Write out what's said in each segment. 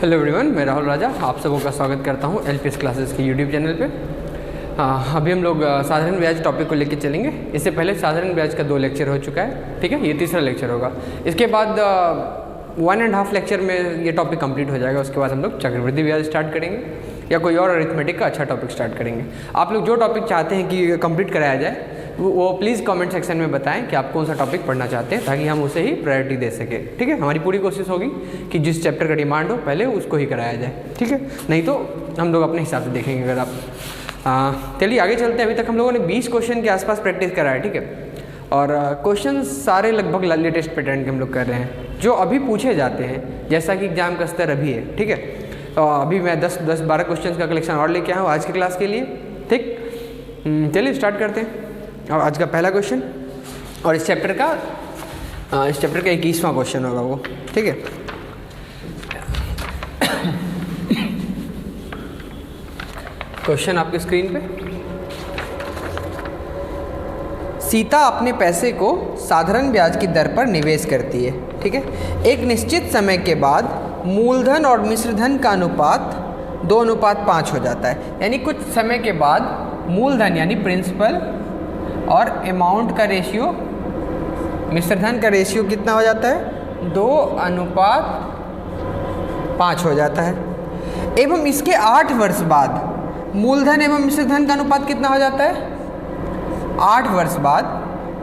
Hello everyone, मैं राहुल राजा आप सबों का स्वागत करता हूं एलपीएस क्लासेस के यूट्यूब चैनल पे। अभी हम लोग साधारण ब्याज टॉपिक को लेकर चलेंगे। इससे पहले साधारण ब्याज का 2 लेक्चर हो चुका है, ठीक है, ये तीसरा लेक्चर होगा। इसके बाद 1.5 लेक्चर में ये टॉपिक कंप्लीट हो जाएगा। उसके बाद हम लोग चक्रवृद्धि ब्याज स्टार्ट करेंगे या कोई और अरिथमेटिक का अच्छा टॉपिक स्टार्ट करेंगे। आप लोग जो टॉपिक चाहते हैं कि कंप्लीट कराया जाए वो प्लीज़ कमेंट सेक्शन में बताएं कि आप कौन सा टॉपिक पढ़ना चाहते हैं, ताकि हम उसे ही प्रायोरिटी दे सकें। ठीक है, हमारी पूरी कोशिश होगी कि जिस चैप्टर का डिमांड हो पहले उसको ही कराया जाए। ठीक है, नहीं तो हम लोग अपने हिसाब से देखेंगे। अगर आप चलिए आगे चलते हैं। अभी तक हम लोगों ने 20 क्वेश्चन के आसपास प्रैक्टिस करा है, ठीक है, और क्वेश्चन सारे लगभग लेटेस्ट पैटर्न के हम लोग कर रहे हैं जो अभी पूछे जाते हैं, जैसा कि एग्जाम का स्तर अभी है। ठीक है, तो अभी मैं 10-12 क्वेश्चन का कलेक्शन और लेके आया हूँ आज की क्लास के लिए। ठीक, चलिए स्टार्ट करते हैं। और आज का पहला क्वेश्चन, और इस चैप्टर का 21वां क्वेश्चन होगा वो। ठीक है, क्वेश्चन आपकी स्क्रीन पे। सीता अपने पैसे को साधारण ब्याज की दर पर निवेश करती है। ठीक है, एक निश्चित समय के बाद मूलधन और मिश्रधन का अनुपात 2:5 हो जाता है। यानी कुछ समय के बाद मूलधन यानी प्रिंसिपल और अमाउंट का रेशियो, मिश्रधन का रेशियो कितना हो जाता है? 2:5 हो जाता है। एवं इसके 8 वर्ष बाद मूलधन एवं मिश्रधन का अनुपात कितना हो जाता है? 8 वर्ष बाद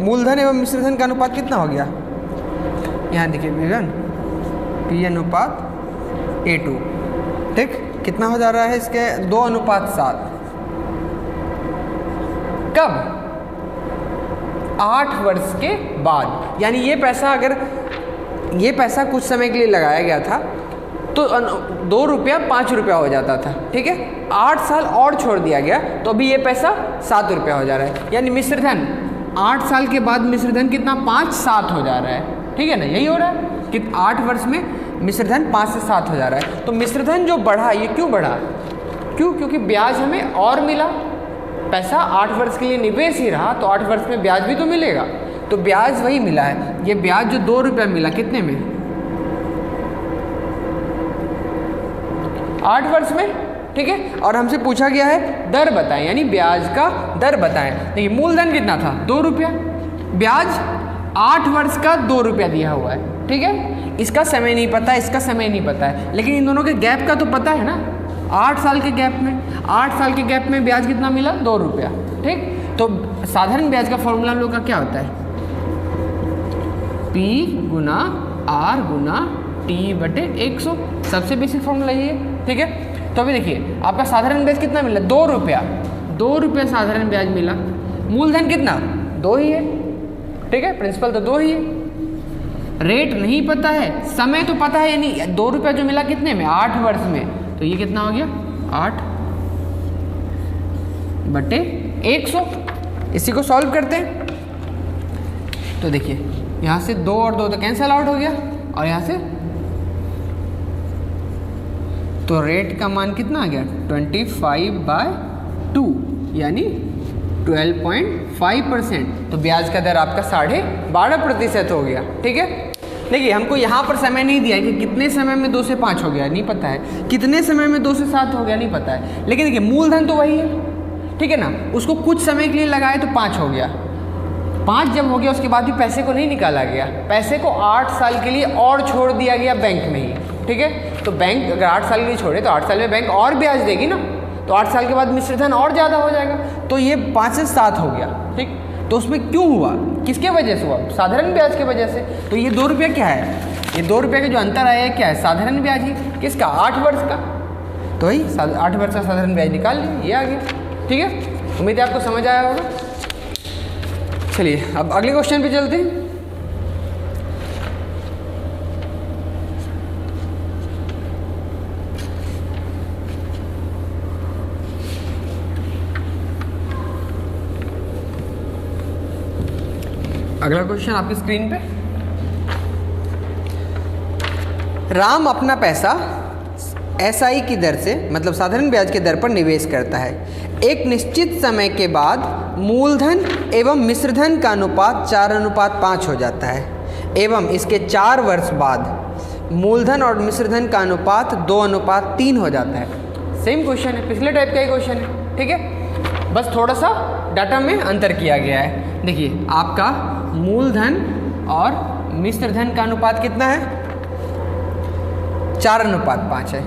मूलधन एवं मिश्रधन का अनुपात कितना हो गया? यहाँ देखिए विगन P/A2। ठीक, कितना हो जा रहा है इसके? 2:7। कब? 8 वर्ष के बाद। यानी ये पैसा कुछ समय के लिए लगाया गया था तो 2 रुपया 5 रुपया हो जाता था। ठीक है, 8 साल और छोड़ दिया गया तो अभी ये पैसा 7 रुपया हो जा रहा है। यानी मिश्रधन 8 साल के बाद मिश्रधन कितना? 5-7 हो जा रहा है। ठीक है ना, यही हो रहा है कि 8 वर्ष में मिश्रधन 5 से 7 हो जा रहा है। तो मिश्रधन जो बढ़ा, ये क्यों बढ़ा? क्योंकि ब्याज हमें और मिला। पैसा 8 वर्ष के लिए निवेश ही रहा तो 8 वर्ष में ब्याज भी तो मिलेगा। तो ब्याज वही मिला है। ये ब्याज जो 2 रुपया मिला कितने में? 8 वर्ष में। ठीक है, और हमसे पूछा गया है दर बताएं, यानी ब्याज का दर बताएं। देखिए मूलधन कितना था? 2 रुपया। ब्याज 8 वर्ष का 2 रुपया दिया हुआ है। ठीक है, इसका समय नहीं पता, इसका समय नहीं पता है, लेकिन इन दोनों के गैप का तो पता है ना। 8 साल के गैप में ब्याज कितना मिला? 2 रुपया। ठीक, तो साधारण ब्याज का फॉर्मूला हम लोग का क्या होता है? P/R/T/100। सबसे बेसिक फॉर्मूला ये है। ठीक है, तो अभी देखिए आपका साधारण ब्याज कितना मिला? 2 रुपया। 2 रुपया साधारण ब्याज मिला। मूलधन कितना? 2 ही है। ठीक है, प्रिंसिपल तो 2 ही है। रेट नहीं पता है, समय तो पता है। यानी 2 रुपया जो मिला कितने में? 8 वर्ष में। तो ये कितना हो गया? 8/100। इसी को सॉल्व करते हैं तो देखिए यहाँ से 2 और 2 तो कैंसल आउट हो गया, और यहाँ से तो रेट का मान कितना आ गया? 25/2 यानी 12.5%। तो ब्याज का दर आपका 12.5% हो गया। ठीक है, देखिए हमको यहाँ पर समय नहीं दिया है कि कितने समय में 2 से 5 हो गया, नहीं पता है। कितने समय में 2 से 7 हो गया, नहीं पता है। लेकिन देखिए मूलधन तो वही है। ठीक है ना, उसको कुछ समय के लिए लगाए तो 5 हो गया। 5 जब हो गया उसके बाद भी पैसे को नहीं निकाला गया। पैसे को 8 साल के लिए और छोड़ दिया गया बैंक में ही। ठीक है, तो बैंक अगर 8 साल के लिए छोड़े तो 8 साल में बैंक और ब्याज देगी ना, तो 8 साल के बाद मिश्रधन और ज़्यादा हो जाएगा। तो ये 5 से 7 हो गया। ठीक, तो उसमें क्यों हुआ? किसके वजह से हुआ? साधारण ब्याज की वजह से। तो ये 2 रुपया क्या है? ये 2 रुपये का जो अंतर आया है क्या है? साधारण ब्याज ही। किसका? 8 वर्ष का। तो वही 8 वर्ष का साधारण ब्याज निकाल लिया, ये आ गया। ठीक है, उम्मीद है आपको समझ आया होगा। चलिए अब अगले क्वेश्चन पे चलते हैं। अगला क्वेश्चन आपकी स्क्रीन पे। राम अपना पैसा SI की दर से, मतलब साधारण ब्याज के दर पर निवेश करता है। एक निश्चित समय के बाद मूलधन एवं मिश्रधन का अनुपात 4:5 हो जाता है एवं इसके 4 वर्ष बाद मूलधन और मिश्रधन का अनुपात 2:3 हो जाता है। सेम क्वेश्चन है, पिछले टाइप का ही क्वेश्चन है, ठीक है, बस थोड़ा सा डाटा में अंतर किया गया है। देखिए आपका मूलधन और मिश्रधन का अनुपात कितना है, 4:5 है,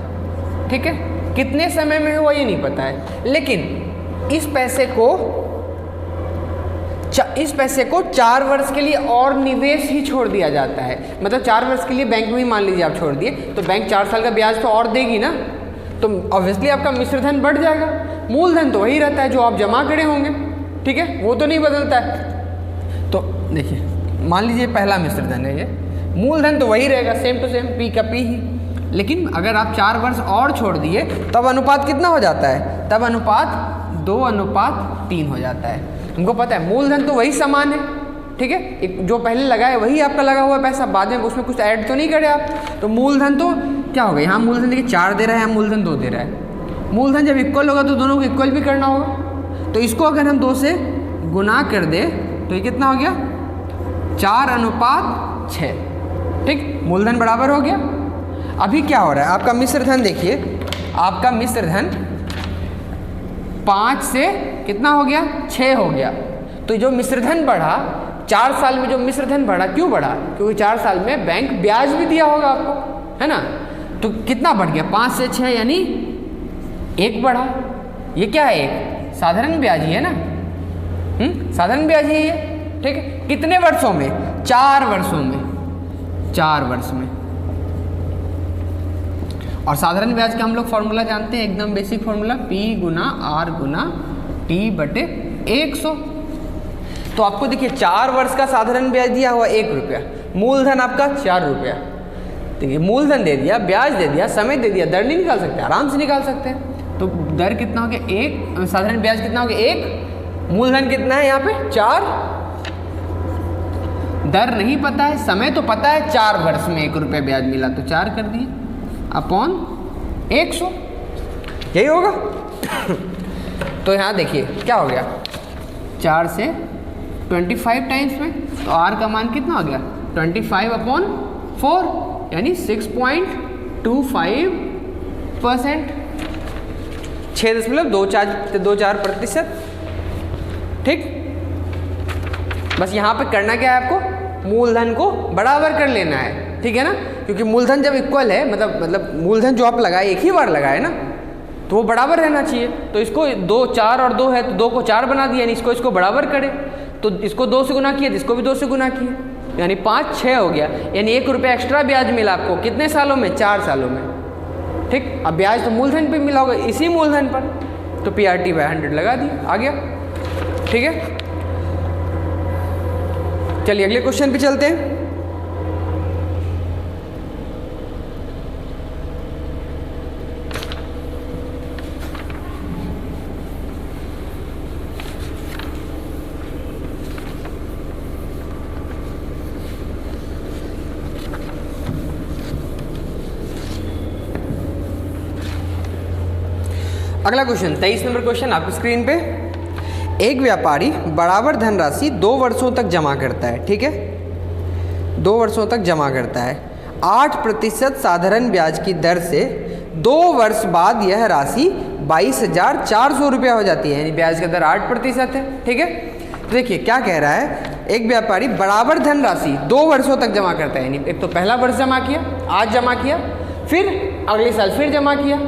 ठीक है। कितने समय में हुआ ये नहीं पता है, लेकिन इस पैसे को 4 वर्ष के लिए और निवेश ही छोड़ दिया जाता है। मतलब 4 वर्ष के लिए बैंक में ही मान लीजिए आप छोड़ दिए, तो बैंक 4 साल का ब्याज तो और देगी ना, तो ऑब्वियसली आपका मिश्रधन बढ़ जाएगा। मूलधन तो वही रहता है जो आप जमा करे होंगे, ठीक है, वो तो नहीं बदलता है। तो देखिए मान लीजिए पहला मिश्रधन है ये, मूलधन तो वही रहेगा, सेम टू सेम, पी का पी ही, लेकिन अगर आप 4 वर्ष और छोड़ दिए तब अनुपात कितना हो जाता है, तब अनुपात 2:3 हो जाता है। हमको पता है मूलधन तो वही समान है, ठीक है, जो पहले लगाए वही आपका लगा हुआ पैसा, बाद में उसमें कुछ ऐड तो नहीं करे आप, तो मूलधन तो क्या होगा, यहाँ मूलधन देखिए 4 दे रहा है, यहाँ मूलधन 2 दे रहा है। मूलधन जब इक्वल होगा तो दोनों को इक्वल भी करना होगा, तो इसको अगर हम 2 से गुना कर दे तो ये कितना हो गया, 4:6, ठीक, मूलधन बराबर हो गया। अभी क्या हो रहा है, आपका मिश्रधन देखिए, आपका मिश्रधन 5 से कितना हो गया, 6 हो गया। तो जो मिश्रधन बढ़ा 4 साल में, जो मिश्रधन बढ़ा, क्यों बढ़ा, क्योंकि 4 साल में बैंक ब्याज भी दिया होगा आपको, है ना, तो कितना बढ़ गया, 5 से 6 यानी 1 बढ़ा। ये क्या है, एक साधारण ब्याज ही है ना, साधारण ब्याज ही है, ठीक है। कितने वर्षों में, 4 वर्षों में, 4 वर्ष में। और साधारण ब्याज का हम लोग फॉर्मूला जानते हैं, एकदम बेसिक फॉर्मूला, P गुना R गुना T बटे 100। तो आपको देखिए 4 वर्ष का साधारण ब्याज दिया हुआ 1 रुपया, मूलधन आपका 4 रुपया, देखिए मूलधन दे दिया, ब्याज दे दिया, समय दे दिया, दर नहीं निकाल सकते, आराम से निकाल सकते हैं। तो दर कितना हो गया 1, साधारण ब्याज कितना हो गया 1, मूलधन कितना है यहाँ पे 4, दर नहीं पता है, समय तो पता है, 4 वर्ष में 1 रुपया ब्याज मिला तो 4 कर दिए अपॉन 100, यही होगा। तो यहाँ देखिए क्या हो गया, 4 से 25 टाइम्स में, तो R का मान कितना हो गया 25/4 यानी 6.25%, 6.24%, ठीक। बस यहाँ पे करना क्या है, आपको मूलधन को बराबर कर लेना है, ठीक है ना, क्योंकि मूलधन जब इक्वल है, मतलब मूलधन जो आप लगाए एक ही बार लगाए ना, तो वो बराबर रहना चाहिए। तो इसको 2, 4 और 2 है, तो 2 को 4 बना दिया, यानी इसको बराबर करे, तो इसको 2 से गुना किया, तो इसको भी 2 से गुना किया, यानी 5, 6 हो गया, यानी 1 रुपया एक्स्ट्रा ब्याज मिला आपको, कितने सालों में, 4 सालों में, ठीक। अब ब्याज तो मूलधन पे मिला होगा, इसी मूलधन पर, तो PRT/100 लगा दिया, आ गया, ठीक है। चलिए अगले क्वेश्चन पे चलते हैं। अगला क्वेश्चन 23 नंबर क्वेश्चन आपकी स्क्रीन पे। एक व्यापारी बराबर धनराशि 2 वर्षों तक जमा करता है, ठीक है, 2 वर्षों तक जमा करता है, 8% साधारण ब्याज की दर से 2 वर्ष बाद यह राशि 22,400 रुपया हो जाती है, यानी ब्याज की दर 8% है, ठीक है। तो देखिए क्या कह रहा है, एक व्यापारी बराबर धनराशि 2 वर्षों तक जमा करता है, यानी एक तो पहला वर्ष जमा किया, आज जमा किया, फिर अगले साल फिर जमा किया,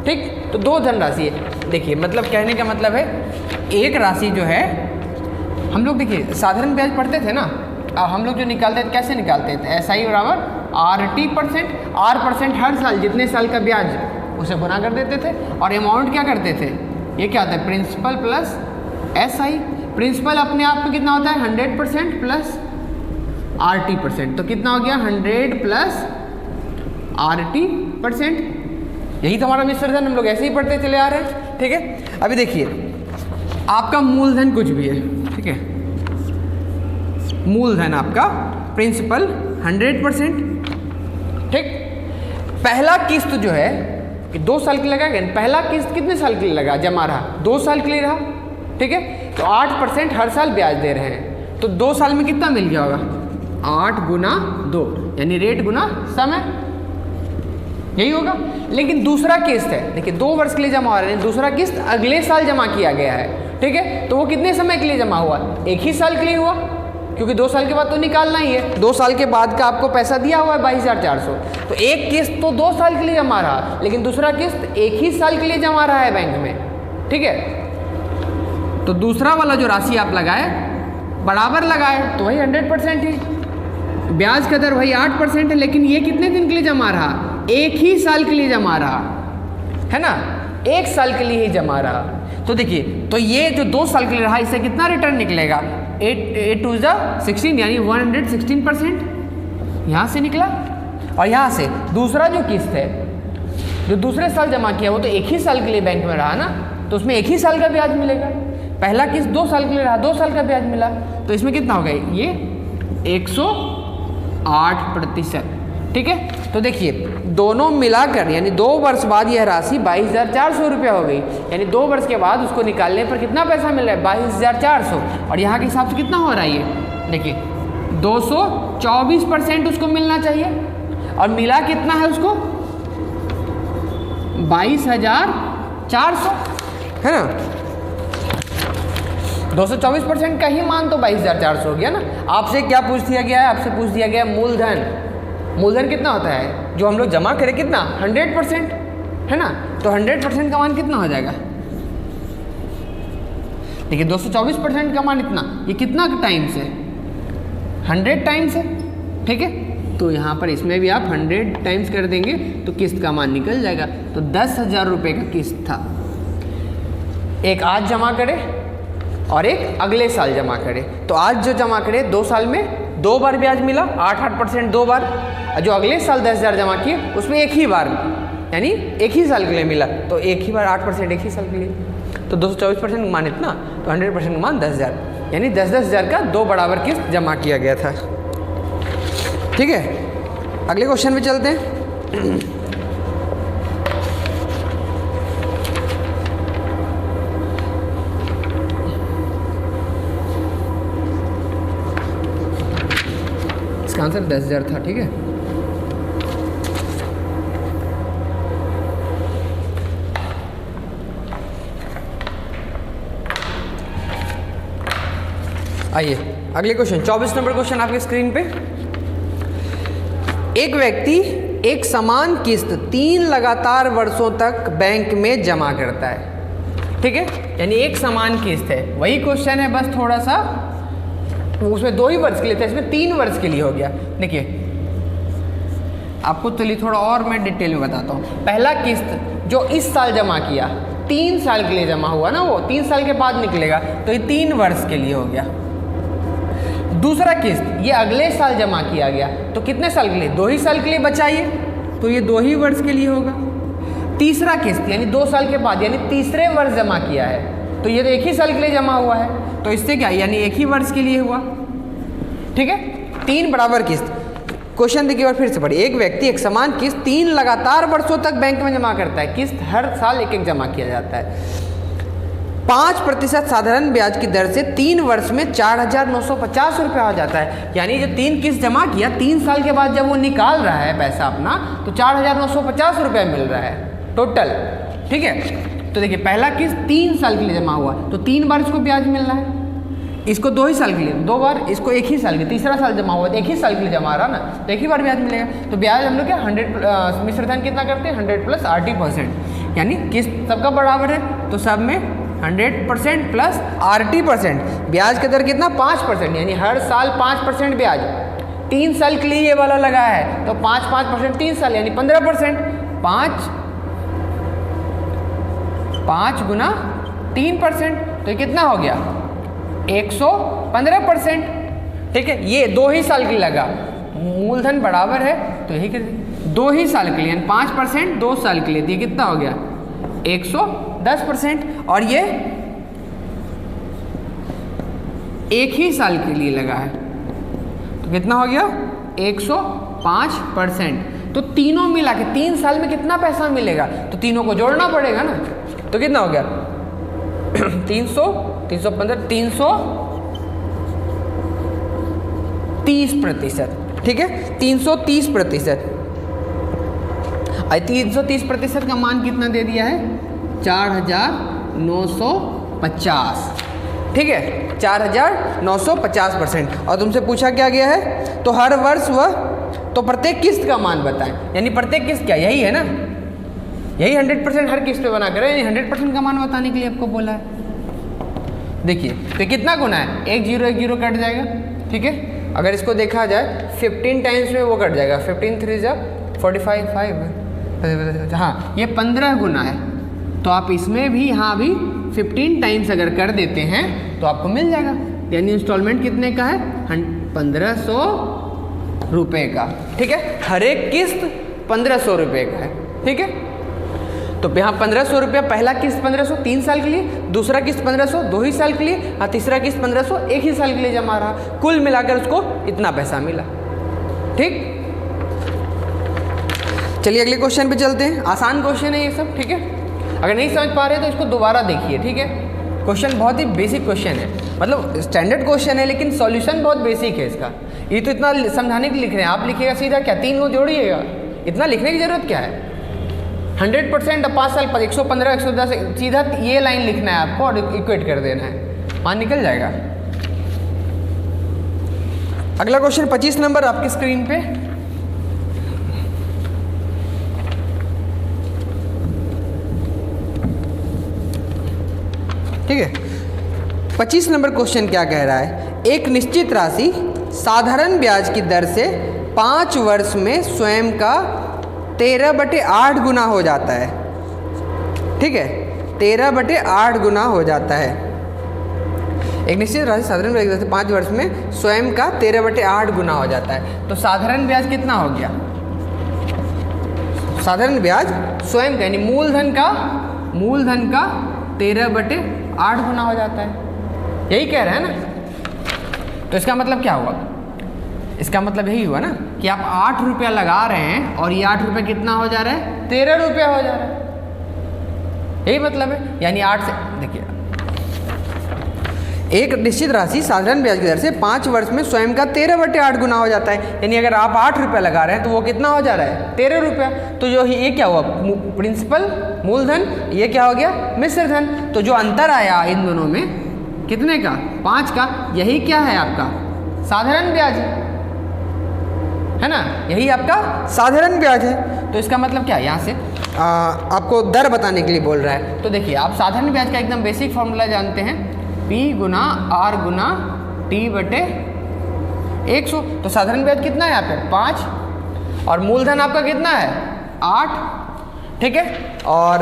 ठीक, तो 2 धनराशि है। देखिए मतलब कहने का मतलब है, एक राशि जो है, हम लोग देखिए साधारण ब्याज पढ़ते थे ना, अब हम लोग जो निकालते थे कैसे निकालते थे, SI बराबर RT%, R% हर साल जितने साल का ब्याज उसे गुना कर देते थे, और अमाउंट क्या करते थे, ये क्या होता है, प्रिंसिपल प्लस SI। प्रिंसिपल अपने आप में कितना होता है 100% प्लस RT%, तो कितना हो गया 100 प्लस RT%, यही तो हमारा मिश्रधन, हम लोग ऐसे ही पढ़ते चले आ रहे हैं, ठीक है। अभी देखिए आपका मूलधन कुछ भी है, ठीक है, मूलधन आपका प्रिंसिपल 100%, ठीक। पहला किस्त जो है कि 2 साल के लिए लगाएंगे, पहला किस्त कितने साल के लिए लगा, जमा रहा 2 साल के लिए रहा, ठीक है, तो 8% हर साल ब्याज दे रहे हैं, तो 2 साल में कितना मिल गया होगा 8 गुना 2, यानी रेट गुना समय, यही होगा। लेकिन दूसरा किस्त है, देखिए 2 वर्ष के लिए जमा हो रहा है, दूसरा किस्त अगले साल जमा किया गया है, ठीक है, तो वो कितने समय के लिए जमा हुआ? एक ही साल के लिए हुआ, क्योंकि 2 साल के बाद तो निकालना ही है। 2 साल के बाद का आपको पैसा दिया हुआ है 22,400, तो एक किस्त तो 2 साल के लिए जमा रहा, लेकिन दूसरा किस्त एक ही साल के लिए जमा रहा है बैंक में, ठीक है। तो दूसरा वाला जो राशि आप लगाए बराबर लगाए तो वही 100% ही, ब्याज का दर वही 8% है, लेकिन ये कितने दिन के लिए जमा रहा? एक ही साल के लिए जमा रहा है ना, एक साल के लिए ही जमा रहा। तो देखिए, तो ये जो 2 साल के लिए रहा, इससे कितना रिटर्न निकलेगा? 8 2 16 यानी 116% यहाँ से निकला। और यहाँ से दूसरा जो किस्त है जो दूसरे साल जमा किया वो तो एक ही साल के लिए बैंक में रहा ना, तो उसमें एक ही साल का ब्याज मिलेगा। पहला किस्त 2 साल के लिए रहा, 2 साल का ब्याज मिला, तो इसमें कितना हो गया? ये 108%, ठीक है। तो देखिए दोनों मिलाकर यानी 2 वर्ष बाद यह राशि 22,400 रुपया हो गई, यानी 2 वर्ष के बाद उसको निकालने पर कितना पैसा मिल रहा है? 22,400। और यहाँ के हिसाब से कितना हो रहा है ये? देखिए 224% उसको मिलना चाहिए, और मिला कितना है उसको? 22,400, है ना। 224% का ही मान तो 22,400 हो गया ना। आपसे क्या पूछ दिया गया है? आपसे पूछ दिया गया मूलधन। मूलधन कितना होता है? जो हम लोग जमा करें कितना? 100%, है ना। तो 100% का मान कितना हो जाएगा? देखिए 224% का मान इतना, ये कितना टाइम्स है? 100 टाइम्स है, ठीक है। तो यहाँ पर इसमें भी आप 100 टाइम्स कर देंगे तो किस्त का मान निकल जाएगा। तो 10,000 रुपये का किस्त था, एक आज जमा करें और एक अगले साल जमा करें। तो आज जो जमा करें 2 साल में 2 बार ब्याज मिला, 8% 2 बार, और जो अगले साल 10,000 जमा किए उसमें एक ही बार, यानी एक ही साल के लिए मिला, तो एक ही बार 8% एक ही साल के लिए। तो 224% का मान इतना, तो 100% का मान 10,000, यानी 10,000 का 2 बराबर किस्त जमा किया गया था, ठीक है। अगले क्वेश्चन में चलते हैं। इसका आंसर 10,000 था, ठीक है। आइए अगले क्वेश्चन, 24 नंबर क्वेश्चन आपके स्क्रीन पे। एक व्यक्ति एक समान किस्त 3 लगातार वर्षों तक बैंक में जमा करता है, ठीक है, यानी एक समान किस्त है। वही क्वेश्चन है, बस थोड़ा सा उसमें 2 ही वर्ष के लिए था, इसमें 3 वर्ष के लिए हो गया। देखिए आपको चलिए थोड़ा और मैं डिटेल में बताता हूँ। पहला किस्त जो इस साल जमा किया, 3 साल के लिए जमा हुआ ना, वो 3 साल के बाद निकलेगा, तो ये 3 वर्ष के लिए हो गया। दूसरा किस्त ये अगले साल जमा किया गया, तो कितने साल के लिए? 2 ही साल के लिए बचाइए, तो ये 2 ही वर्ष के लिए होगा। तीसरा किस्त यानी 2 साल के बाद, यानी तीसरे वर्ष जमा किया है, तो ये तो एक ही साल के लिए जमा हुआ है, तो इससे क्या, यानी एक ही वर्ष के लिए हुआ, ठीक है। 3 बराबर किस्त। क्वेश्चन देखिए और फिर से पढ़िए। एक व्यक्ति एक समान किस्त 3 लगातार वर्षों तक बैंक में जमा करता है। किस्त हर साल एक एक जमा किया जाता है। 5% साधारण ब्याज की दर से 3 वर्ष में 4,950 रुपया हो जाता है। यानी जो 3 किस्त जमा किया, 3 साल के बाद जब वो निकाल रहा है पैसा अपना, तो 4,950 रुपया मिल रहा है टोटल, ठीक है। तो देखिए पहला किस्त 3 साल के लिए जमा हुआ, तो 3 बार इसको ब्याज मिल रहा है। इसको 2 ही साल के लिए, 2 बार, इसको एक ही साल के, तीसरा साल जमा हुआ, तो एक ही साल के लिए जमा रहा ना, तो एक ही बार ब्याज मिलेगा। तो ब्याज हम लोग क्या 100 मिश्रधन कितना करते हैं? 100 + RT%, यानी किस्त सबका बराबर है, तो सब में 100% + RT%। ब्याज का दर कितना? 5%, यानी हर साल 5% ब्याज। 3 साल के लिए ये वाला लगा है, तो 5% 3 साल, यानी 15%। 5 गुना 3%, तो कितना हो गया? 115%, ठीक है। ये 2 ही साल के लिए लगा, मूलधन बराबर है, तो यही कर 2 ही साल के लिए, 5% 2 साल के लिए, तो ये कितना हो गया? 110%। और ये एक ही साल के लिए लगा है, तो कितना हो गया? 105%। तो तीनों मिला के 3 साल में कितना पैसा मिलेगा? तो तीनों को जोड़ना पड़ेगा ना, तो कितना हो गया? 300, 315, 330%, ठीक है, 330%। 330% का मान कितना दे दिया है? 4950, ठीक है, 4950%। और तुमसे पूछा क्या गया है? तो हर वर्ष वह, तो प्रत्येक किस्त का मान बताएं, यानी प्रत्येक किस्त क्या, यही है ना, यही 100% हर किस्त पे बना कर, यानी 100% का मान बताने के लिए आपको बोला है। देखिए तो कितना गुना है, 1 0 1 0 कट जाएगा, ठीक है। अगर इसको देखा जाए 15 टाइम्स में वो कट जाएगा, 15 3 45 5, हाँ ये 15 गुना है। तो आप इसमें भी यहाँ भी 15 टाइम्स अगर कर देते हैं तो आपको मिल जाएगा, यानी इंस्टॉलमेंट कितने का है? 1500 रुपये का, ठीक है। हर एक किस्त 1500 रुपये का है, ठीक है। तो यहाँ 1500 रुपया, पहला किस्त 1500 3 साल के लिए, दूसरा किस्त 1500 2 ही साल के लिए, और तीसरा किस्त 1500 1 ही साल के लिए जमा रहा, कुल मिलाकर उसको इतना पैसा मिला, ठीक। चलिए अगले क्वेश्चन पे चलते हैं। आसान क्वेश्चन है ये सब, ठीक है। अगर नहीं समझ पा रहे तो इसको दोबारा देखिए, ठीक है। क्वेश्चन बहुत ही बेसिक क्वेश्चन है, मतलब स्टैंडर्ड क्वेश्चन है लेकिन सॉल्यूशन बहुत बेसिक है इसका। ये तो इतना समझाने के लिए लिख रहे हैं, आप लिखिएगा सीधा क्या 3 को जोड़िएगा, इतना लिखने की जरूरत क्या है? 100% 5 साल पर 115 110 सीधा ये लाइन लिखना है आपको और इक्वेट कर देना है, वहाँ निकल जाएगा। अगला क्वेश्चन 25 नंबर आपकी स्क्रीन पे। ठीक है, 25 नंबर क्वेश्चन क्या कह रहा है? एक निश्चित राशि साधारण ब्याज की दर से 5 वर्ष में स्वयं का 13/8 गुना हो जाता है, ठीक है, 13/8 गुना हो जाता है। एक निश्चित राशि साधारण ब्याज की दर से 5 वर्ष में स्वयं का 13/8 गुना हो जाता है। तो साधारण ब्याज कितना हो गया? साधारण ब्याज स्वयं का यानी मूलधन का 13/8 गुना हो जाता है, यही कह रहे हैं ना। तो इसका मतलब क्या हुआ? इसका मतलब यही हुआ ना कि आप 8 रुपया लगा रहे हैं और ये 8 रुपये कितना हो जा रहा है? 13 रुपया हो जा रहा है, यही मतलब है। यानी 8 से देखिए, एक निश्चित राशि साधारण ब्याज की दर से 5 वर्ष में स्वयं का 13/8 गुना हो जाता है। यानी अगर आप 8 रुपया लगा रहे हैं तो वो कितना हो जा रहा है? 13 रुपया। तो जो ये क्या हुआ? प्रिंसिपल मूलधन, ये क्या हो गया? मिश्र धन। तो जो अंतर आया इन दोनों में कितने का? 5 का। यही क्या है आपका? साधारण ब्याज है ना, यही आपका साधारण ब्याज है। तो इसका मतलब क्या है? यहाँ से आपको दर बताने के लिए बोल रहा है। तो देखिए, आप साधारण ब्याज का एकदम बेसिक फॉर्मूला जानते हैं, P गुना R गुना T/100। तो साधारण ब्याज कितना है यहाँ पे? 5, और मूलधन आपका कितना है? 8, ठीक है। और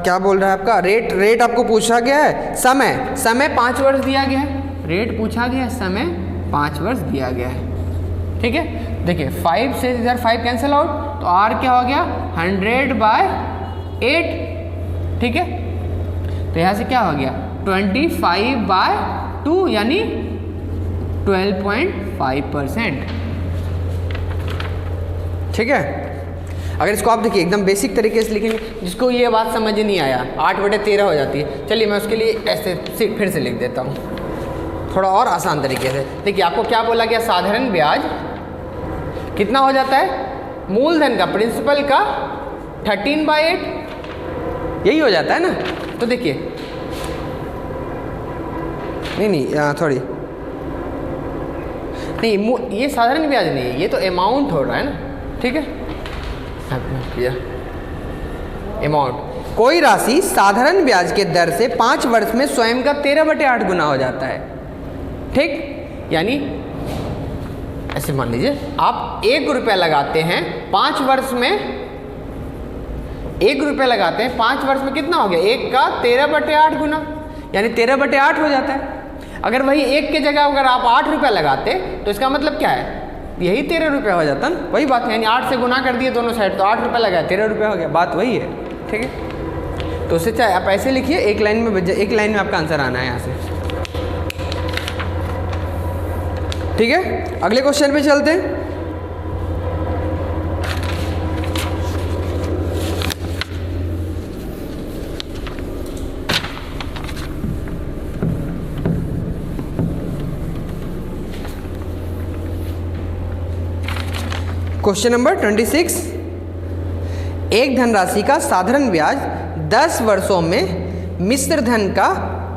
क्या बोल रहा है आपका? रेट आपको पूछा गया है। समय 5 वर्ष दिया गया है, रेट पूछा गया है, समय 5 वर्ष दिया गया है, ठीक है। देखिए 5 से इधर 5 कैंसिल आउट, तो R क्या हो गया? 100/8, ठीक है। तो यहाँ से क्या हो गया? 25/2 यानी 12.5%, ठीक है। अगर इसको आप देखिए एकदम बेसिक तरीके से लिखेंगे, जिसको ये बात समझ नहीं आया 8/13 हो जाती है। चलिए मैं उसके लिए ऐसे फिर से लिख देता हूँ थोड़ा और आसान तरीके से। देखिए आपको क्या बोला गया? साधारण ब्याज कितना हो जाता है? मूलधन का, प्रिंसिपल का 13/8, यही हो जाता है ना। तो देखिए नहीं ये साधारण ब्याज नहीं है, ये तो अमाउंट हो रहा है ना, ठीक है। अमाउंट, कोई राशि साधारण ब्याज के दर से 5 वर्ष में स्वयं का 13/8 गुना हो जाता है, ठीक। यानी ऐसे मान लीजिए आप 1 रुपया लगाते हैं 5 वर्ष में, 1 रुपया लगाते हैं 5 वर्ष में कितना हो गया? 1 का 13/8 गुना, यानी 13/8 हो जाता है। अगर वही 1 की जगह अगर आप 8 रुपया लगाते तो इसका मतलब क्या है? यही 13 रुपया हो जाता ना, वही बात है। यानी 8 से गुना कर दिए दोनों साइड, तो 8 रुपया लगाया 13 रुपया हो गया, बात वही है, ठीक है। तो उससे चाहे आप ऐसे लिखिए, एक लाइन में आपका आंसर आना है यहाँ से, ठीक है। अगले क्वेश्चन पे चलते हैं। क्वेश्चन नंबर 26, एक धनराशि का साधारण ब्याज 10 वर्षों में मिश्र धन का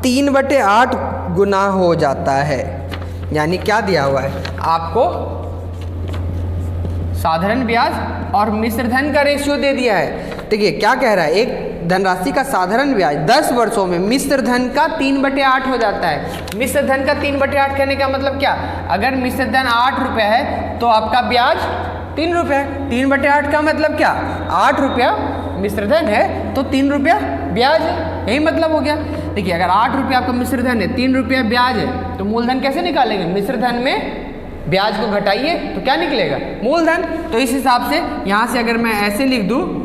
3/8 गुना हो जाता है। यानी क्या दिया हुआ है आपको, साधारण ब्याज और मिश्र धन का रेशियो दे दिया है। देखिए क्या कह रहा है, एक धनराशि का साधारण ब्याज 10 वर्षों में मिश्र धन का 3/8 हो जाता है। मिश्र धन का 3/8 कहने का मतलब क्या, अगर मिश्र धन 8 रुपये है तो आपका ब्याज 3 रुपये है। 3/8 का मतलब क्या, 8 रुपया मिश्र धन है तो 3 रुपया ब्याज है, यही मतलब हो गया। देखिए अगर 8 रुपया आपका मिश्र धन है, 3 रुपया ब्याज है, तो मूलधन कैसे निकालेंगे, मिश्र धन में ब्याज को घटाइए तो क्या निकलेगा, मूलधन। तो इस हिसाब से यहाँ से अगर मैं ऐसे लिख दूँ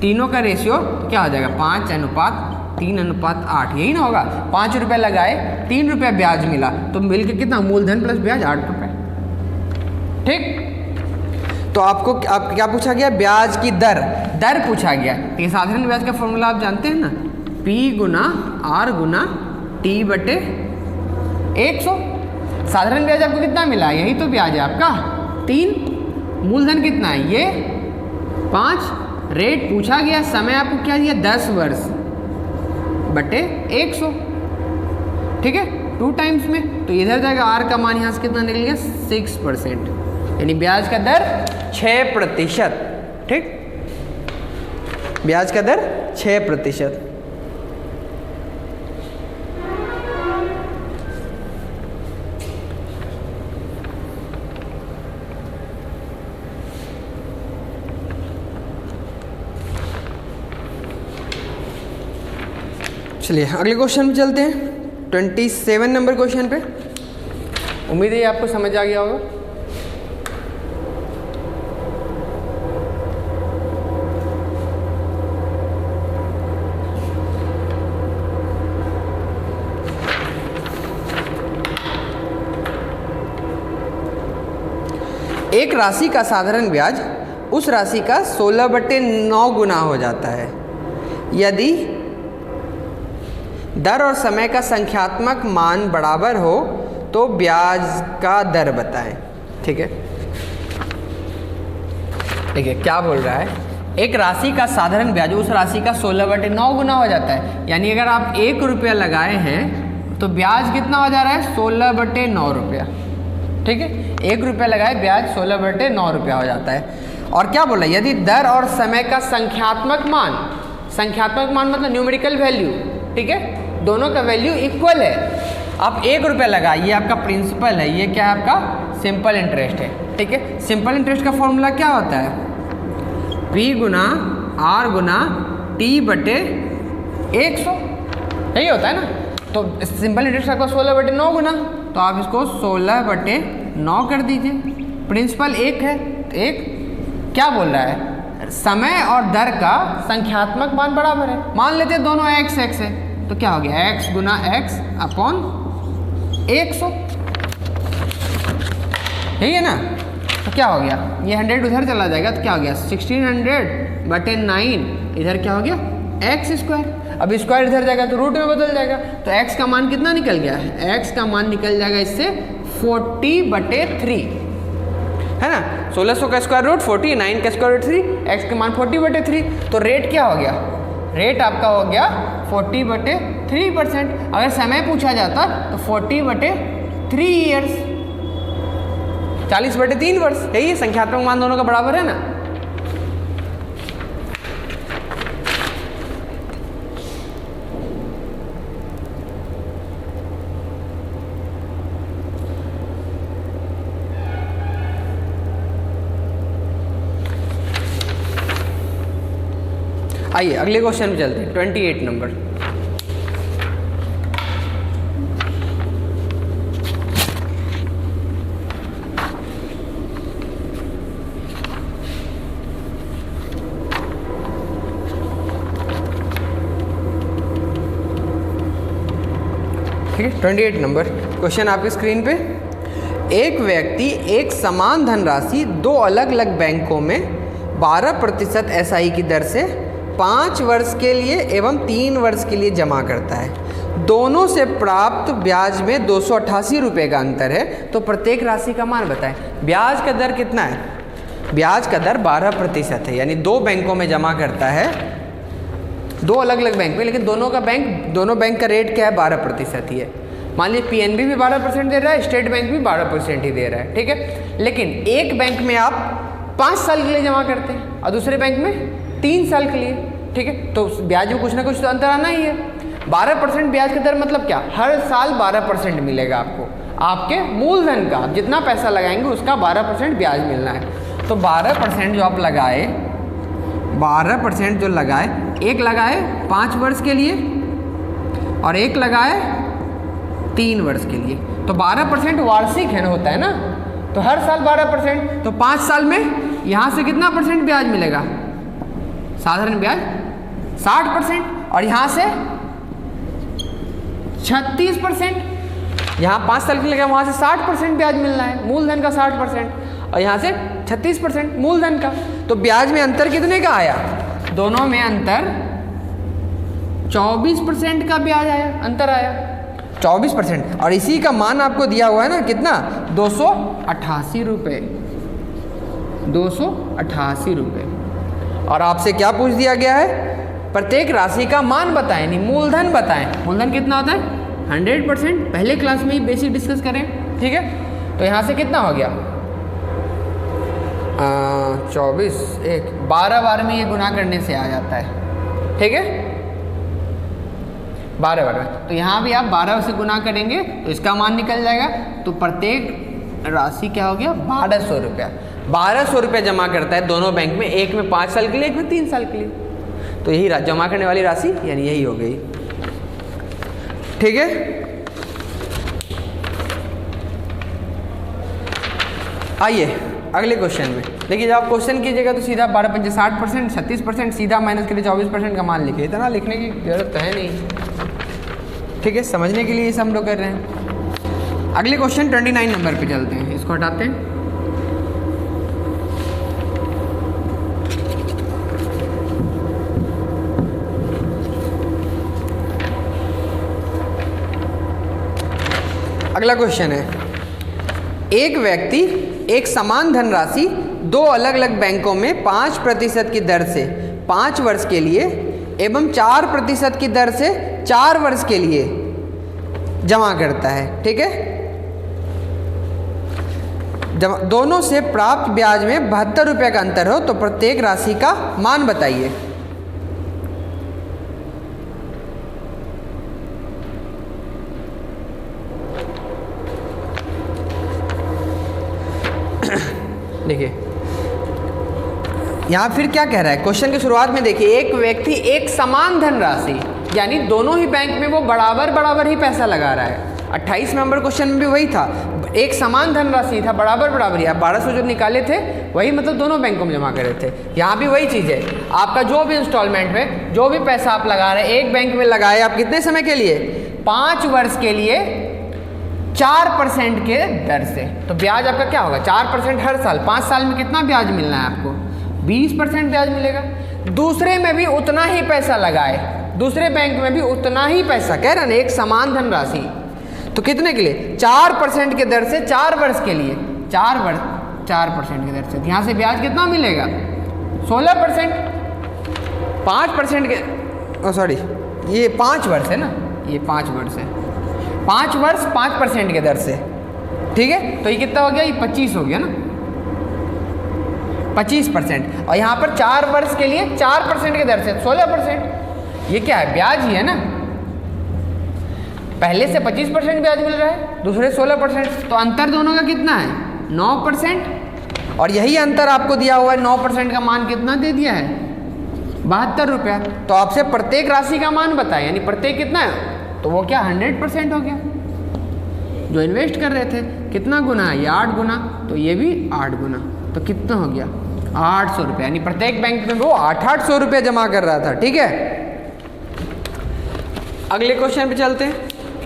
तीनों का रेशियो तो क्या हो जाएगा, 5:3:8, यही ना होगा। 5 रुपये लगाए, 3 रुपये ब्याज मिला, तो मिल के कितना, मूलधन प्लस ब्याज 8 रुपये। ठीक, तो आपको क्या पूछा गया, ब्याज की दर पूछा गया। तो ये साधारण ब्याज का फॉर्मूला आप जानते हैं ना, P गुना R गुना T बटे 100। साधारण ब्याज आपको कितना मिला, यही तो ब्याज है आपका 3, मूलधन कितना है ये 5, रेट पूछा गया, समय आपको क्या दिया 10 वर्ष बटे 100। ठीक है, 2 टाइम्स में, तो इधर जाएगा R का मान यहाँ से कितना निकल गया 6%, यानी ब्याज का दर 6%। ठीक, ब्याज का दर 6%। चलिए अगले क्वेश्चन पे चलते हैं, 27 नंबर क्वेश्चन पे। उम्मीद है आपको समझ आ गया होगा। एक राशि का साधारण ब्याज उस राशि का 16/9 गुना हो जाता है यदि दर और समय का संख्यात्मक मान बराबर हो तो ब्याज का दर बताएं। ठीक है, देखिए क्या बोल रहा है, एक राशि का साधारण ब्याज उस राशि का 16/9 गुना हो जाता है। यानी अगर आप 1 रुपया लगाए हैं तो ब्याज कितना हो जा रहा है 16/9 रुपया। ठीक है, 1 रुपया लगाए ब्याज 16/9 रुपया हो जाता है। और क्या बोल रहा है, यदि दर और समय का संख्यात्मक मान मतलब न्यूमेरिकल वैल्यू, ठीक है, दोनों का वैल्यू इक्वल है। आप 1 रुपया लगाए, ये आपका प्रिंसिपल है, ये क्या है आपका सिंपल इंटरेस्ट है। ठीक है, सिंपल इंटरेस्ट का फॉर्मूला क्या होता है, P गुना R गुना T बटे 100, यही होता है ना। तो सिंपल इंटरेस्ट आपका 16/9 गुना, तो आप इसको 16/9 कर दीजिए। प्रिंसिपल 1 है, तो 1 क्या बोल रहा है, समय और दर का संख्यात्मक मान बराबर है। मान लेते हैं दोनों x है, तो क्या हो गया x गुना x अपॉन 100, यही है ना। तो क्या हो गया, ये 100 उधर चला जाएगा, तो क्या हो गया 1600/9, इधर क्या हो गया x²। अब स्क्वायर इधर जाएगा तो रूट में बदल जाएगा, तो x का मान कितना निकल गया, x का मान निकल जाएगा इससे 40/3, है ना। 1600 का स्क्वायर रूट 40, 9 का स्क्वायर रूट 3, x का मान 40/3। तो रेट क्या हो गया, रेट आपका हो गया 40/3%। अगर समय पूछा जाता तो 40/3 ईयर्स, 40/3 वर्ष, यही है, संख्यात्मक मान दोनों का बराबर है ना। आइए अगले क्वेश्चन पे चलते हैं, 28 नंबर। ठीक है, 28 नंबर क्वेश्चन आपकी स्क्रीन पे। एक व्यक्ति एक समान धनराशि 2 अलग अलग बैंकों में 12% SI की दर से 5 वर्ष के लिए एवं 3 वर्ष के लिए जमा करता है। दोनों से प्राप्त ब्याज में 288 रुपये का अंतर है, तो प्रत्येक राशि का मान बताएं। ब्याज का दर कितना है, ब्याज का दर 12% है, यानी दो बैंकों में जमा करता है, दो अलग अलग बैंक में, लेकिन दोनों बैंक का रेट क्या है, 12% ही है। मान लीजिए पीएनबी भी 12% दे रहा है, स्टेट बैंक भी 12% ही दे रहा है, ठीक है। लेकिन एक बैंक में आप 5 साल के लिए जमा करते हैं और दूसरे बैंक में 3 साल के लिए, ठीक है, तो ब्याज में कुछ ना कुछ तो अंतर आना ही है। 12% ब्याज का दर मतलब क्या, हर साल 12% मिलेगा आपको, आपके मूलधन का, आप जितना पैसा लगाएंगे उसका 12% ब्याज मिलना है। तो 12% जो आप लगाए, 12% जो लगाए, एक लगाए 5 वर्ष के लिए और एक लगाए 3 वर्ष के लिए, तो 12% वार्षिक है ना, होता है ना, तो हर साल 12%, तो 5 साल में यहाँ से कितना परसेंट ब्याज मिलेगा, साधारण ब्याज 60%, और यहाँ से 36%, यहाँ 5 साल के लिए वहाँ से 60% ब्याज मिलना है, मूलधन का 60%, और यहाँ से 36% मूलधन का। तो ब्याज में अंतर कितने का आया, दोनों में अंतर 24% का ब्याज आया, अंतर आया 24%, और इसी का मान आपको दिया हुआ है ना, कितना, 288 रुपये, 288 रुपये। और आपसे क्या पूछ दिया गया है, प्रत्येक राशि का मान बताएं, यानी मूलधन बताएं। मूलधन कितना होता है, 100%, पहले क्लास में ही बेसिक डिस्कस करें, ठीक है। तो यहाँ से कितना हो गया, 24, 1, 12 बार में ये गुना करने से आ जाता है, ठीक है, 12 बार में। तो यहाँ भी आप 12 से गुना करेंगे तो इसका मान निकल जाएगा। तो प्रत्येक राशि क्या हो गया, 1200 रुपया। 1200 रुपया जमा करता है दोनों बैंक में, एक में 5 साल के लिए, एक में 3 साल के लिए। तो यही जमा करने वाली राशि यानी यही हो गई, ठीक है। आइए अगले क्वेश्चन में देखिए, जब आप क्वेश्चन कीजिएगा तो सीधा 12 पंचे 60%, 36%, सीधा माइनस के लिए 24% का मान लिखिए, इतना लिखने की जरूरत तो है नहीं, ठीक है, समझने के लिए ये हम लोग कर रहे हैं। अगले क्वेश्चन 29 नंबर पे चलते हैं, इसको हटाते हैं। अगला क्वेश्चन है, एक व्यक्ति एक समान धनराशि दो अलग अलग बैंकों में 5% की दर से 5 वर्ष के लिए एवं 4% की दर से 4 वर्ष के लिए जमा करता है, ठीक है। जब दोनों से प्राप्त ब्याज में 72 रुपये का अंतर हो तो प्रत्येक राशि का मान बताइए। देखिए यहाँ फिर क्या कह रहा है, क्वेश्चन की शुरुआत में देखिए, एक व्यक्ति एक समान धनराशि, यानी दोनों ही बैंक में वो बराबर ही पैसा लगा रहा है। 28 नंबर क्वेश्चन में भी वही था, एक समान धनराशि था, बराबर ही। आप 1200 जो निकाले थे वही मतलब दोनों बैंकों में जमा करे थे। यहाँ भी वही चीज़ है, आपका जो भी इंस्टॉलमेंट में जो भी पैसा आप लगा रहे हैं, एक बैंक में लगाए आप कितने समय के लिए, 5 वर्ष के लिए 4% के दर से। तो ब्याज आपका क्या होगा, 4% हर साल, 5 साल में कितना ब्याज मिलना है आपको, 20% ब्याज मिलेगा। दूसरे में भी उतना ही पैसा लगाए, दूसरे बैंक में भी उतना ही पैसा, कह रहे ना, एक समान धनराशि, तो कितने के लिए, 4% के दर से 4 वर्ष के लिए, 4% के दर से। यहाँ से ब्याज कितना मिलेगा, 16%। 5% के, सॉरी ये 5 वर्ष है ना, ये 5 वर्ष है, 5 वर्ष 5% के दर से, ठीक है। तो ये कितना हो गया, ये 25 हो गया ना, 25%। और यहाँ पर 4 वर्ष के लिए 4% के दर से 16%। ये क्या है, ब्याज ही है ना, पहले से 25% ब्याज मिल रहा है, दूसरे 16%, तो अंतर दोनों का कितना है, 9%। और यही अंतर आपको दिया हुआ है, 9% का मान कितना दे दिया है, 72 रुपया। तो आपसे प्रत्येक राशि का मान बताएं, यानी प्रत्येक कितना है, तो वो क्या 100% हो गया। जो इन्वेस्ट कर रहे थे कितना गुना है, ये 8 गुना, तो ये भी 8 गुना, तो कितना हो गया 800 रुपये, यानी प्रत्येक बैंक में वो 800 रुपये जमा कर रहा था, ठीक है। अगले क्वेश्चन पे चलते हैं,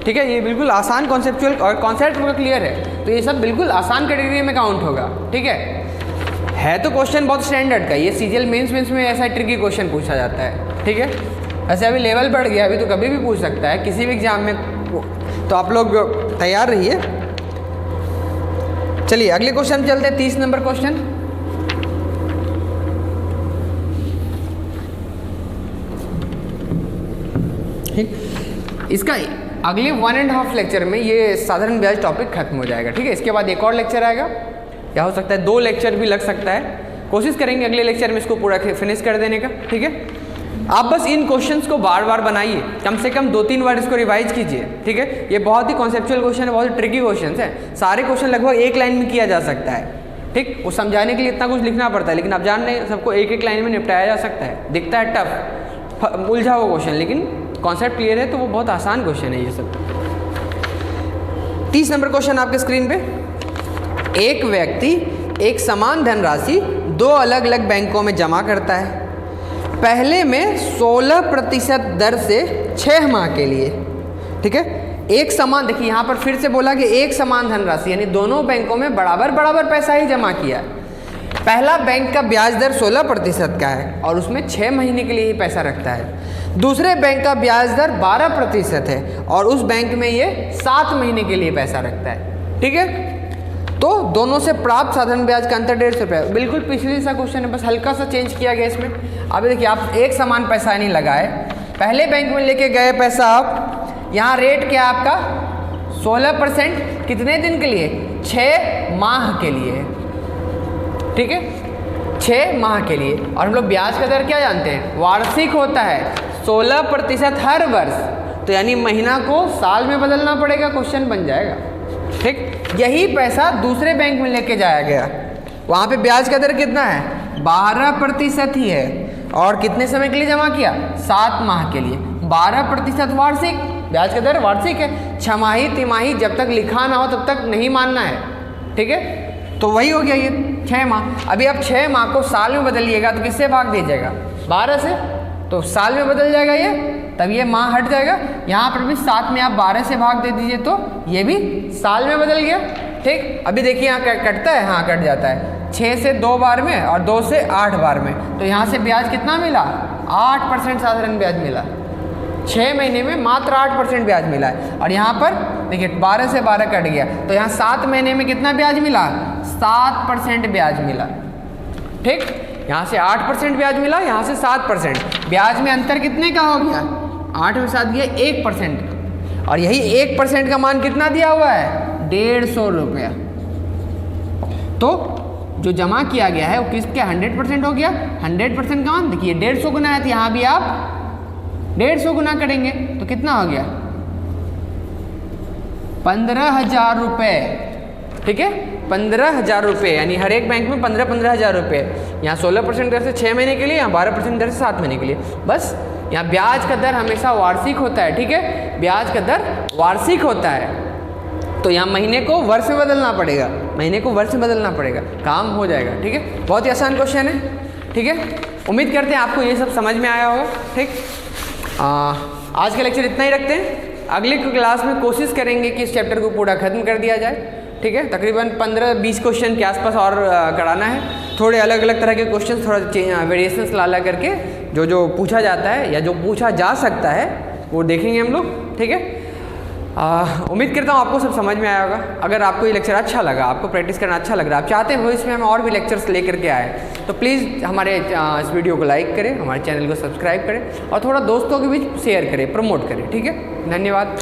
ठीक है। ये बिल्कुल आसान कॉन्सेप्चुअल और कॉन्सेप्ट पूरा क्लियर है, तो ये सब बिल्कुल आसान कैटेगरी में काउंट होगा, ठीक है तो क्वेश्चन बहुत स्टैंडर्ड का, ये सीजीएल मेंस में ऐसा ट्रिकी क्वेश्चन पूछा जाता है, ठीक है। ऐसे अभी लेवल बढ़ गया, अभी तो कभी भी पूछ सकता है किसी भी एग्जाम में, तो आप लोग तैयार रहिए। चलिए अगले क्वेश्चन चलते हैं, 30 नंबर क्वेश्चन। ठीक। इसका अगले 1.5 लेक्चर में ये साधारण ब्याज टॉपिक खत्म हो जाएगा। ठीक है, इसके बाद एक और लेक्चर आएगा, या हो सकता है 2 लेक्चर भी लग सकता है। कोशिश करेंगे अगले लेक्चर में इसको पूरा फिनिश कर देने का। ठीक है, आप बस इन क्वेश्चंस को बार बार बनाइए, कम से कम 2-3 बार इसको रिवाइज कीजिए। ठीक है, ये बहुत ही कॉन्सेप्चुअल क्वेश्चन है, बहुत ही ट्रिकी क्वेश्चन है। सारे क्वेश्चन लगभग एक लाइन में किया जा सकता है। ठीक, वो समझाने के लिए इतना कुछ लिखना पड़ता है, लेकिन आप जान रहे हैं सबको एक लाइन में निपटाया जा सकता है। दिखता है टफ, उलझा हुआ क्वेश्चन, लेकिन कॉन्सेप्ट क्लियर है तो वो बहुत आसान क्वेश्चन है ये सब। 30 नंबर क्वेश्चन आपके स्क्रीन पे। एक व्यक्ति एक समान धनराशि 2 अलग अलग बैंकों में जमा करता है। पहले में 16% दर से 6 माह के लिए। ठीक है, एक समान, देखिए यहाँ पर फिर से बोला कि एक समान धनराशि, यानी दोनों बैंकों में बराबर बराबर पैसा ही जमा किया। पहला बैंक का ब्याज दर 16% का है और उसमें 6 महीने के लिए ही पैसा रखता है। दूसरे बैंक का ब्याज दर 12% है और उस बैंक में ये 7 महीने के लिए पैसा रखता है। ठीक है, तो दोनों से प्राप्त साधारण ब्याज का अंतर 150 रुपये। बिल्कुल पिछले सा क्वेश्चन है, बस हल्का सा चेंज किया गया इसमें। अभी देखिए, आप एक समान पैसा नहीं लगाए, पहले बैंक में लेके गए पैसा आप, यहाँ रेट क्या आपका 16%, कितने दिन के लिए? 6 माह के लिए। ठीक है, 6 माह के लिए। और हम लोग ब्याज का दर क्या जानते हैं? वार्षिक होता है, 16% हर वर्ष, तो यानी महीना को साल में बदलना पड़ेगा, क्वेश्चन बन जाएगा। ठीक, यही पैसा दूसरे बैंक में लेके जाया गया, वहाँ पे ब्याज का दर कितना है? 12% ही है। और कितने समय के लिए जमा किया? 7 माह के लिए। 12% वार्षिक, ब्याज का दर वार्षिक है। 6 माही, तिमाही, जब तक लिखा ना हो तब तक नहीं मानना है। ठीक है, तो वही हो गया ये 6 माह। अभी आप 6 माह को साल में बदलिएगा तो किससे भाग दीजिएगा? 12 से, तो साल में बदल जाएगा ये, तब ये माह हट जाएगा। यहाँ पर भी 7 में आप 12 से भाग दे दीजिए तो ये भी साल में बदल गया। ठीक, अभी देखिए यहाँ कटता है, हाँ कट जाता है। 6 से 2 बार में और 2 से 8 बार में, तो यहाँ से ब्याज कितना मिला? 8% साधारण ब्याज मिला। 6 महीने में मात्र 8% ब्याज मिला है। और यहाँ पर देखिए 12 से 12 कट गया, तो यहाँ 7 महीने में कितना ब्याज मिला? 7% ब्याज मिला। ठीक, यहाँ से 8% ब्याज मिला, यहाँ से 7%। ब्याज में अंतर कितने का हो गया? 8 में 7 गया 1%। और यही 1% का मान कितना दिया हुआ है? 150 रुपया। तो जो जमा किया गया है वो किसके 100% हो गया। 100% का मान देखिए 150 गुना है, तो यहाँ भी आप 150 गुना करेंगे तो कितना हो गया? 15,000 रुपये। ठीक है, 15,000 रुपये, यानी हर एक बैंक में 15,000 रुपये। यहाँ 16% दर से 6 महीने के लिए, यहाँ 12% दर से 7 महीने के लिए। बस यहाँ ब्याज का दर हमेशा वार्षिक होता है। ठीक है, ब्याज का दर वार्षिक होता है, तो यहाँ महीने को वर्ष में बदलना पड़ेगा, महीने को वर्ष में बदलना पड़ेगा, काम हो जाएगा। ठीक है, बहुत ही आसान क्वेश्चन है। ठीक है, उम्मीद करते हैं आपको ये सब समझ में आया होगा। ठीक, आज का लेक्चर इतना ही रखते हैं। अगले क्लास में कोशिश करेंगे कि इस चैप्टर को पूरा खत्म कर दिया जाए। ठीक है, तकरीबन 15-20 क्वेश्चन के आसपास और कराना है। थोड़े अलग अलग तरह के क्वेश्चन, थोड़ा वेरिएशंस ला करके जो पूछा जाता है या जो पूछा जा सकता है वो देखेंगे हम लोग। ठीक है, उम्मीद करता हूँ आपको सब समझ में आया होगा। अगर आपको ये लेक्चर अच्छा लगा, आपको प्रैक्टिस करना अच्छा लग रहा है, आप चाहते हैं भविष्य में हम और भी लेक्चर्स लेकर के आए, तो प्लीज़ हमारे इस वीडियो को लाइक करें, हमारे चैनल को सब्सक्राइब करें और थोड़ा दोस्तों के बीच शेयर करें, प्रमोट करें। ठीक है, धन्यवाद।